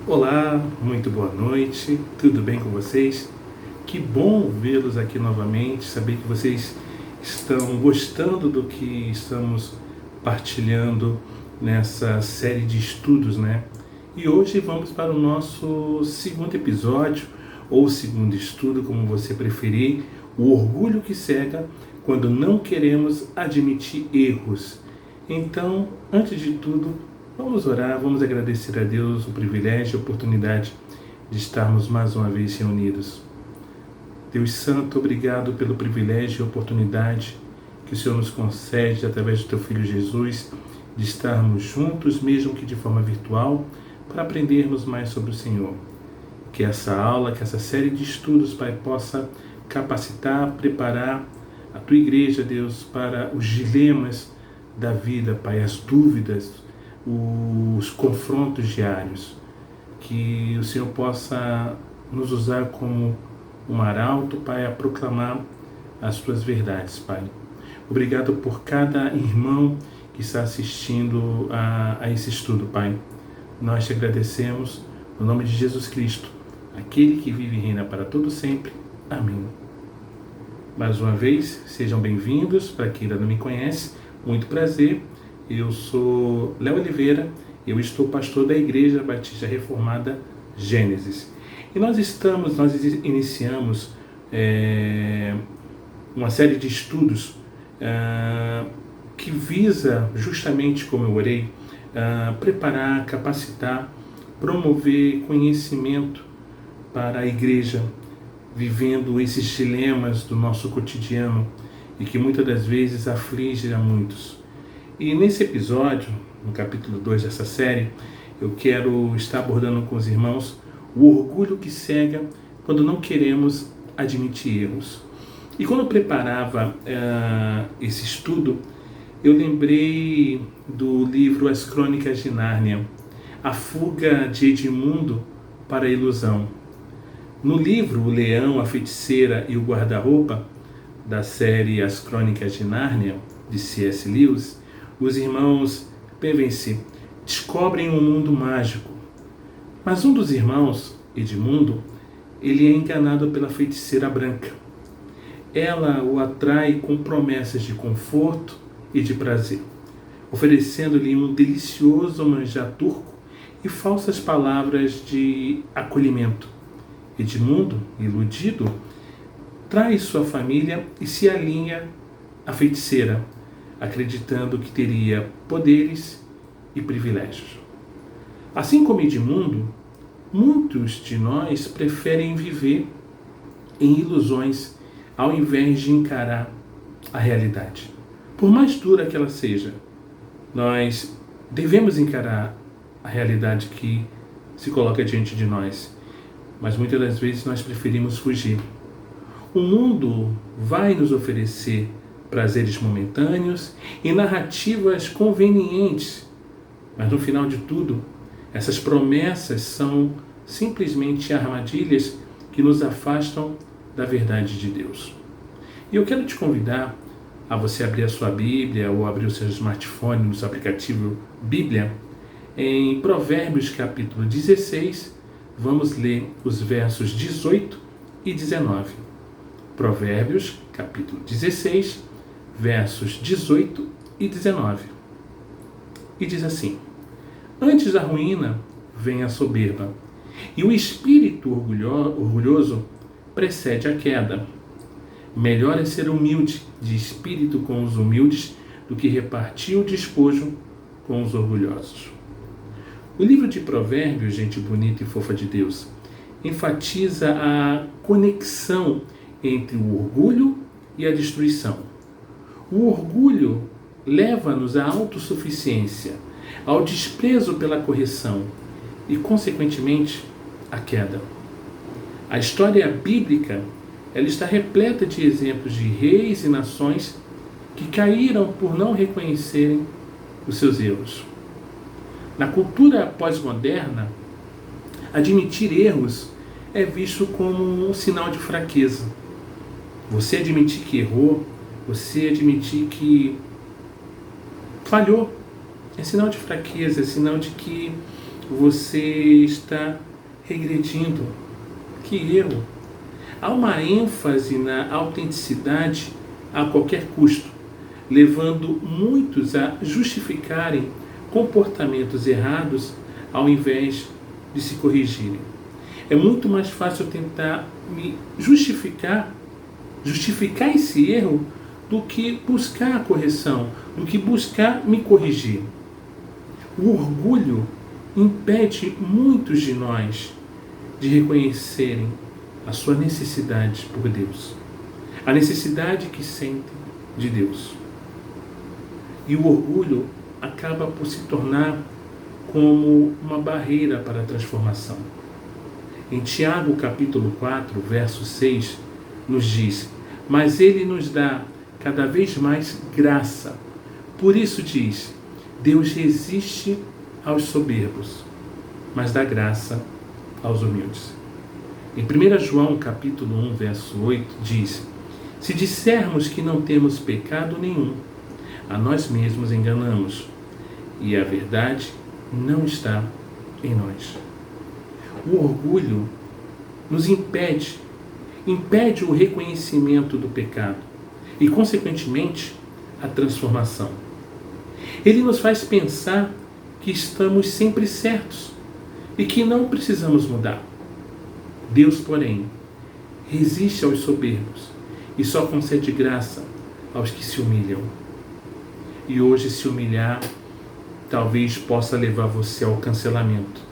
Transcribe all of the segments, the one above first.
Olá, muito boa noite, tudo bem com vocês? Que bom vê-los aqui novamente, saber que vocês estão gostando do que estamos partilhando nessa série de estudos, né? E hoje vamos para o nosso segundo episódio, ou segundo estudo, como você preferir, o orgulho que cega quando não queremos admitir erros. Então, antes de tudo, vamos orar, vamos agradecer a Deus o privilégio e a oportunidade de estarmos mais uma vez reunidos. Deus Santo, obrigado pelo privilégio e oportunidade que o Senhor nos concede através do Teu Filho Jesus, de estarmos juntos, mesmo que de forma virtual, para aprendermos mais sobre o Senhor. Que essa aula, que essa série de estudos, Pai, possa capacitar, preparar a Tua Igreja, Deus, para os dilemas da vida, Pai, as dúvidas, os confrontos diários. Que o Senhor possa nos usar como um arauto, Pai, a proclamar as Tuas verdades, Pai. Obrigado por cada irmão que está assistindo a esse estudo, Pai. Nós te agradecemos no nome de Jesus Cristo, aquele que vive e reina para todo sempre. Amém. Mais uma vez, sejam bem-vindos. Para quem ainda não me conhece, muito prazer. Eu sou Léo Oliveira, eu estou pastor da Igreja Batista Reformada Gênesis. E nós iniciamos uma série de estudos que visa, justamente como eu orei, preparar, capacitar, promover conhecimento para a Igreja, vivendo esses dilemas do nosso cotidiano e que muitas das vezes aflige a muitos. E nesse episódio, no capítulo 2 dessa série, eu quero estar abordando com os irmãos o orgulho que cega quando não queremos admitir erros. E quando eu preparava esse estudo, eu lembrei do livro As Crônicas de Nárnia, a fuga de Edmundo para a ilusão. No livro O Leão, a Feiticeira e o Guarda-Roupa, da série As Crônicas de Nárnia, de C.S. Lewis, os irmãos Pevensie descobrem um mundo mágico. Mas um dos irmãos, Edmundo, ele é enganado pela feiticeira branca. Ela o atrai com promessas de conforto e de prazer, oferecendo-lhe um delicioso manjar turco e falsas palavras de acolhimento. Edmundo, iludido, trai sua família e se alinha à feiticeira, acreditando que teria poderes e privilégios. Assim como Edmundo, muitos de nós preferem viver em ilusões ao invés de encarar a realidade. Por mais dura que ela seja, nós devemos encarar a realidade que se coloca diante de nós, mas muitas das vezes nós preferimos fugir. O mundo vai nos oferecer prazeres momentâneos e narrativas convenientes, mas no final de tudo, essas promessas são simplesmente armadilhas que nos afastam da verdade de Deus. E eu quero te convidar a você abrir a sua Bíblia ou abrir o seu smartphone no seu aplicativo Bíblia, em Provérbios capítulo 16, vamos ler os versos 18 e 19. Provérbios capítulo 16, versos 18 e 19. E diz assim: Antes da ruína vem a soberba, e o espírito orgulhoso precede a queda. Melhor é ser humilde de espírito com os humildes do que repartir o despojo com os orgulhosos. O livro de Provérbios, gente bonita e fofa de Deus, enfatiza a conexão entre o orgulho e a destruição. O orgulho leva-nos à autossuficiência, ao desprezo pela correção e, consequentemente, à queda. A história bíblica ela está repleta de exemplos de reis e nações que caíram por não reconhecerem os seus erros. Na cultura pós-moderna, admitir erros é visto como um sinal de fraqueza. Você admitir que errou, você admitir que falhou, é sinal de fraqueza, é sinal de que você está regredindo. Que erro! Há uma ênfase na autenticidade a qualquer custo, levando muitos a justificarem comportamentos errados ao invés de se corrigirem. É muito mais fácil tentar me justificar esse erro do que buscar a correção, do que buscar me corrigir. O orgulho impede muitos de nós de reconhecerem a sua necessidade por Deus, a necessidade que sentem de Deus. E o orgulho acaba por se tornar como uma barreira para a transformação. Em Tiago capítulo 4, verso 6, nos diz: mas Ele nos dá cada vez mais graça. Por isso diz: Deus resiste aos soberbos, mas dá graça aos humildes. Em 1 João capítulo 1, verso 8, diz: se dissermos que não temos pecado nenhum, a nós mesmos enganamos, e a verdade não está em nós. O orgulho nos impede o reconhecimento do pecado e, consequentemente, a transformação. Ele nos faz pensar que estamos sempre certos e que não precisamos mudar. Deus, porém, resiste aos soberbos e só concede graça aos que se humilham. E hoje se humilhar talvez possa levar você ao cancelamento.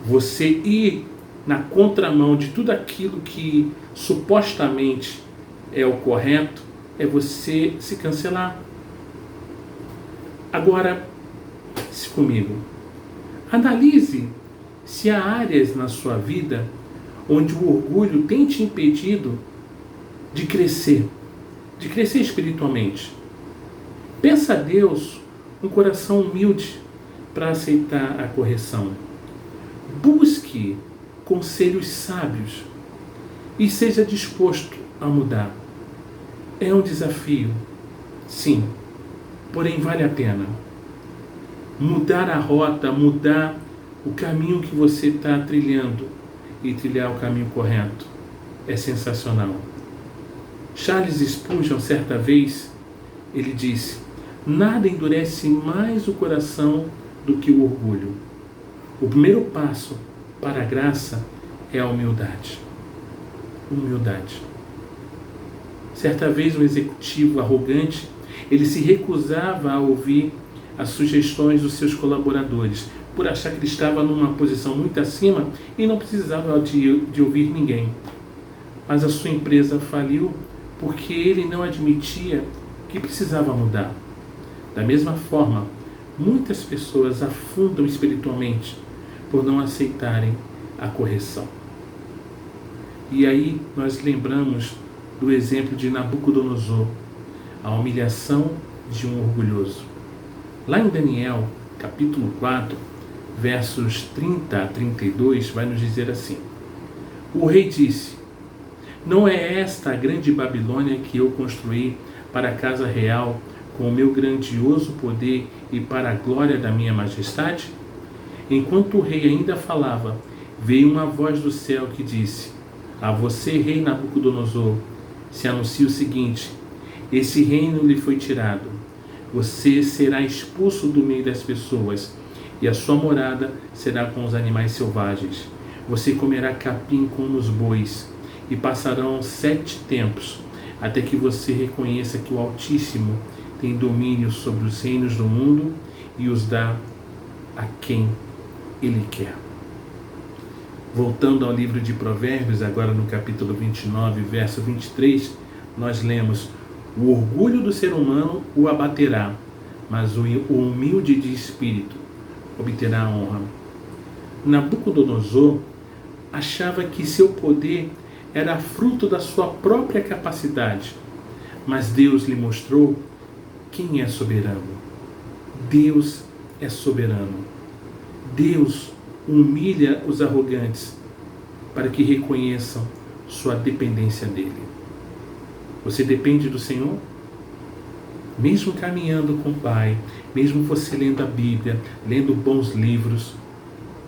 Você ir na contramão de tudo aquilo que supostamente é o correto, é você se cancelar. Agora, pense comigo. Analise se há áreas na sua vida onde o orgulho tem te impedido de crescer espiritualmente. Peça a Deus um coração humilde para aceitar a correção. Busque conselhos sábios e seja disposto a mudar. É um desafio, sim, porém vale a pena. Mudar a rota, mudar o caminho que você está trilhando e trilhar o caminho correto é sensacional. Charles Spurgeon, certa vez, ele disse: nada endurece mais o coração do que o orgulho. O primeiro passo para a graça é a humildade. Humildade. Certa vez, um executivo arrogante, ele se recusava a ouvir as sugestões dos seus colaboradores, por achar que ele estava numa posição muito acima e não precisava de ouvir ninguém. Mas a sua empresa faliu porque ele não admitia que precisava mudar. Da mesma forma, muitas pessoas afundam espiritualmente por não aceitarem a correção. E aí nós lembramos do exemplo de Nabucodonosor, a humilhação de um orgulhoso. Lá em Daniel, capítulo 4, versos 30 a 32, vai nos dizer assim: o rei disse: não é esta a grande Babilônia que eu construí para a casa real com o meu grandioso poder e para a glória da minha majestade? Enquanto o rei ainda falava, veio uma voz do céu que disse: a você, rei Nabucodonosor, se anuncia o seguinte: esse reino lhe foi tirado. Você será expulso do meio das pessoas, e a sua morada será com os animais selvagens. Você comerá capim como os bois, e passarão 7 tempos, até que você reconheça que o Altíssimo tem domínio sobre os reinos do mundo e os dá a quem Ele quer. Voltando ao livro de Provérbios, agora no capítulo 29, verso 23, nós lemos: o orgulho do ser humano o abaterá, mas o humilde de espírito obterá a honra. Nabucodonosor achava que seu poder era fruto da sua própria capacidade, mas Deus lhe mostrou quem é soberano. Deus é soberano. Deus humilha os arrogantes para que reconheçam sua dependência dele. Você depende do Senhor? Mesmo caminhando com o Pai, mesmo você lendo a Bíblia, lendo bons livros,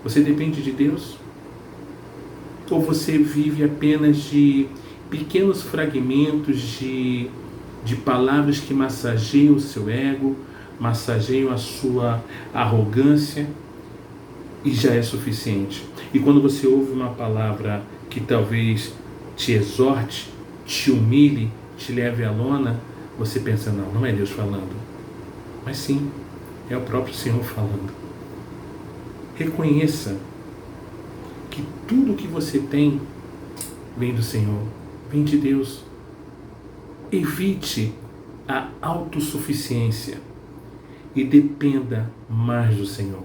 Você depende de Deus? Ou você vive apenas de pequenos fragmentos de palavras que massageiam o seu ego, massageiam a sua arrogância e já é suficiente? E quando você ouve uma palavra que talvez te exorte, te humilhe, te leve à lona, você pensa, não é Deus falando. Mas sim, é o próprio Senhor falando. Reconheça que tudo que você tem vem do Senhor, vem de Deus. Evite a autossuficiência e dependa mais do Senhor.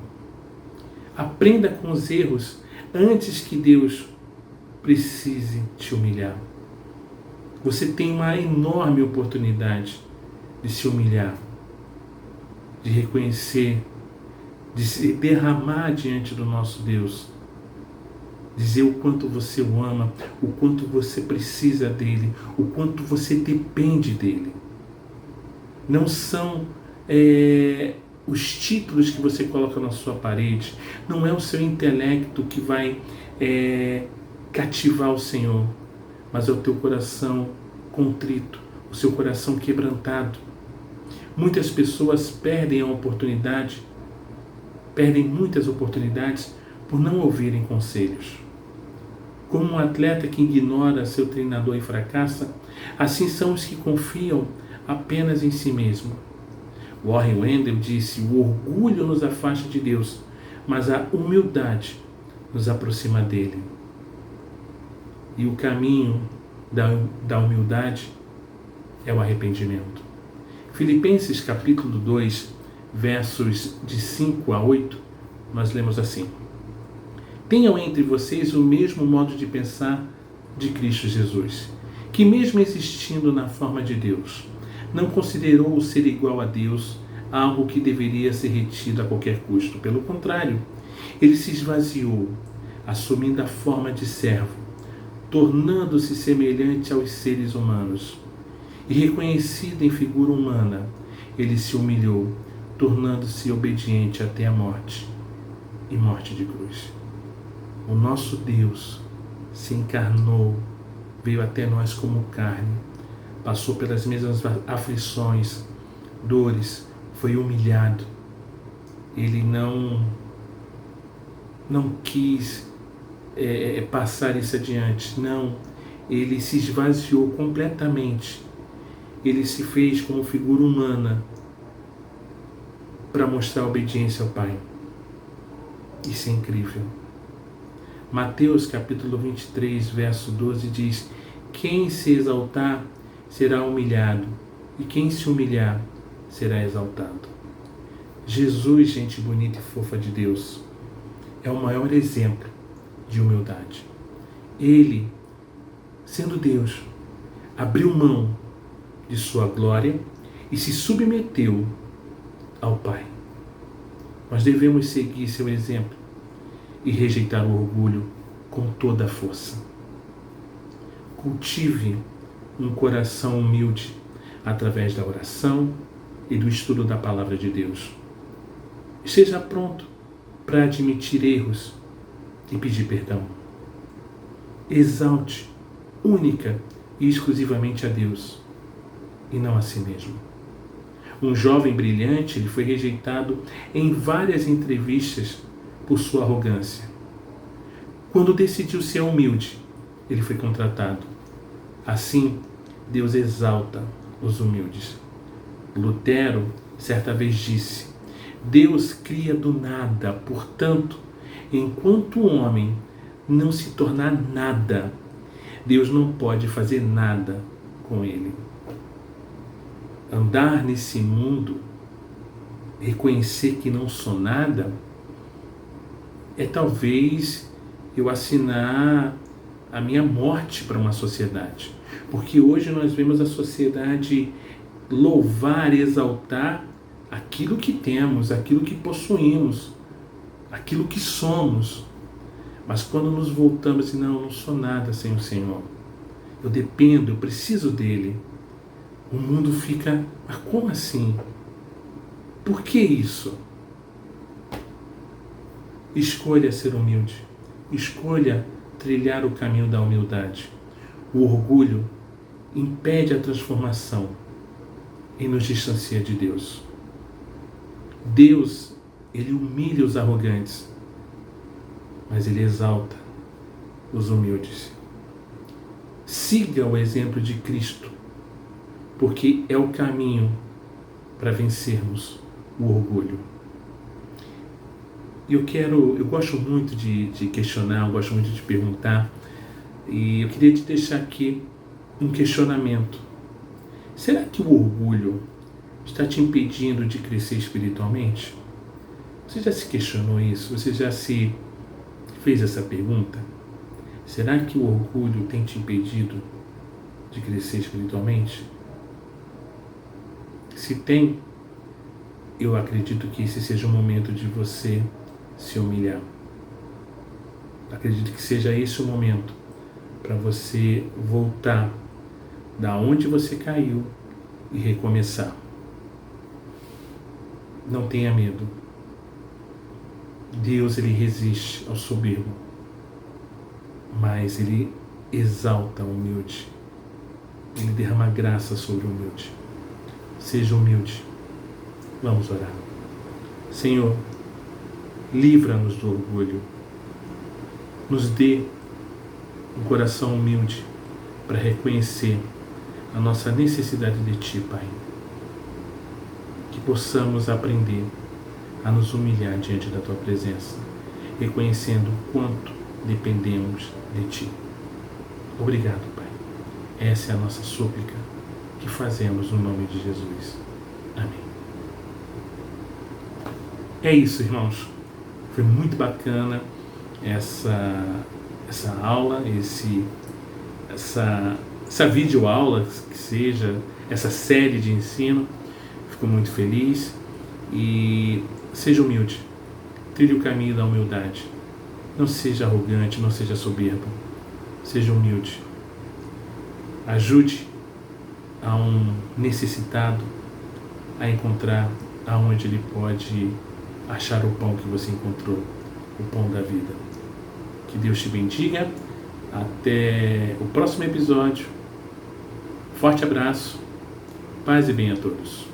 Aprenda com os erros antes que Deus precise te humilhar. Você tem uma enorme oportunidade de se humilhar, de reconhecer, de se derramar diante do nosso Deus, dizer o quanto você o ama, o quanto você precisa dele, o quanto você depende dele. Não são os títulos que você coloca na sua parede, não é o seu intelecto que vai cativar o Senhor, mas é o teu coração contrito, o seu coração quebrantado. Muitas pessoas perdem muitas oportunidades por não ouvirem conselhos. Como um atleta que ignora seu treinador e fracassa, assim são os que confiam apenas em si mesmo. Warren Wendell disse: o orgulho nos afasta de Deus, mas a humildade nos aproxima dele. E o caminho da humildade é o arrependimento. Filipenses capítulo 2, versos de 5 a 8, nós lemos assim: tenham entre vocês o mesmo modo de pensar de Cristo Jesus, que mesmo existindo na forma de Deus, não considerou o ser igual a Deus algo que deveria ser retido a qualquer custo. Pelo contrário, ele se esvaziou, assumindo a forma de servo, tornando-se semelhante aos seres humanos. E reconhecido em figura humana, ele se humilhou, tornando-se obediente até a morte, e morte de cruz. O nosso Deus se encarnou, veio até nós como carne, passou pelas mesmas aflições, dores, foi humilhado. Ele não quis passar isso adiante, não. Ele se esvaziou completamente. Ele se fez como figura humana para mostrar obediência ao Pai. Isso é incrível. Mateus capítulo 23, verso 12 diz: quem se exaltar será humilhado, e quem se humilhar será exaltado. Jesus, gente bonita e fofa de Deus, é o maior exemplo de humildade. Ele, sendo Deus, abriu mão de sua glória e se submeteu ao Pai. Nós devemos seguir seu exemplo e rejeitar o orgulho com toda a força. Cultive um coração humilde através da oração e do estudo da palavra de Deus. Esteja pronto para admitir erros e pedir perdão. Exalte única e exclusivamente a Deus e não a si mesmo. Um jovem brilhante, ele foi rejeitado em várias entrevistas por sua arrogância. Quando decidiu ser humilde, ele foi contratado. Assim, Deus exalta os humildes. Lutero, certa vez, disse: Deus cria do nada, portanto, enquanto o homem não se tornar nada, Deus não pode fazer nada com ele. Andar nesse mundo, reconhecer que não sou nada, é talvez eu assinar a minha morte para uma sociedade. Porque hoje nós vemos a sociedade louvar e exaltar aquilo que temos, aquilo que possuímos, aquilo que somos. Mas quando nos voltamos e não sou nada sem o Senhor, eu dependo, eu preciso dele, o mundo fica: mas como assim? Por que isso? Escolha ser humilde. Escolha trilhar o caminho da humildade. O orgulho impede a transformação e nos distancia de Deus. Deus, Ele humilha os arrogantes, mas Ele exalta os humildes. Siga o exemplo de Cristo, porque é o caminho para vencermos o orgulho. Eu gosto muito de questionar, eu gosto muito de perguntar, e eu queria te deixar aqui um questionamento. Será que o orgulho está te impedindo de crescer espiritualmente? Você já se questionou isso? Você já se fez essa pergunta? Será que o orgulho tem te impedido de crescer espiritualmente? Se tem, eu acredito que esse seja o momento de você se humilhar. Acredito que seja esse o momento para você voltar da onde você caiu e recomeçar. Não tenha medo. Deus, Ele resiste ao soberbo, mas Ele exalta o humilde. Ele derrama graça sobre o humilde. Seja humilde. Vamos orar. Senhor, livra-nos do orgulho. Nos dê um coração humilde para reconhecer a nossa necessidade de Ti, Pai. Que possamos aprender a nos humilhar diante da Tua presença, reconhecendo o quanto dependemos de Ti. Obrigado, Pai. Essa é a nossa súplica que fazemos no nome de Jesus. Amém. É isso, irmãos. Foi muito bacana essa aula, essa videoaula, que seja, essa série de ensino. Fico muito feliz e seja humilde. Trilhe o caminho da humildade. Não seja arrogante, não seja soberbo. Seja humilde. Ajude a um necessitado a encontrar aonde ele pode achar o pão que você encontrou, o pão da vida. Que Deus te bendiga. Até o próximo episódio. Forte abraço. Paz e bem a todos.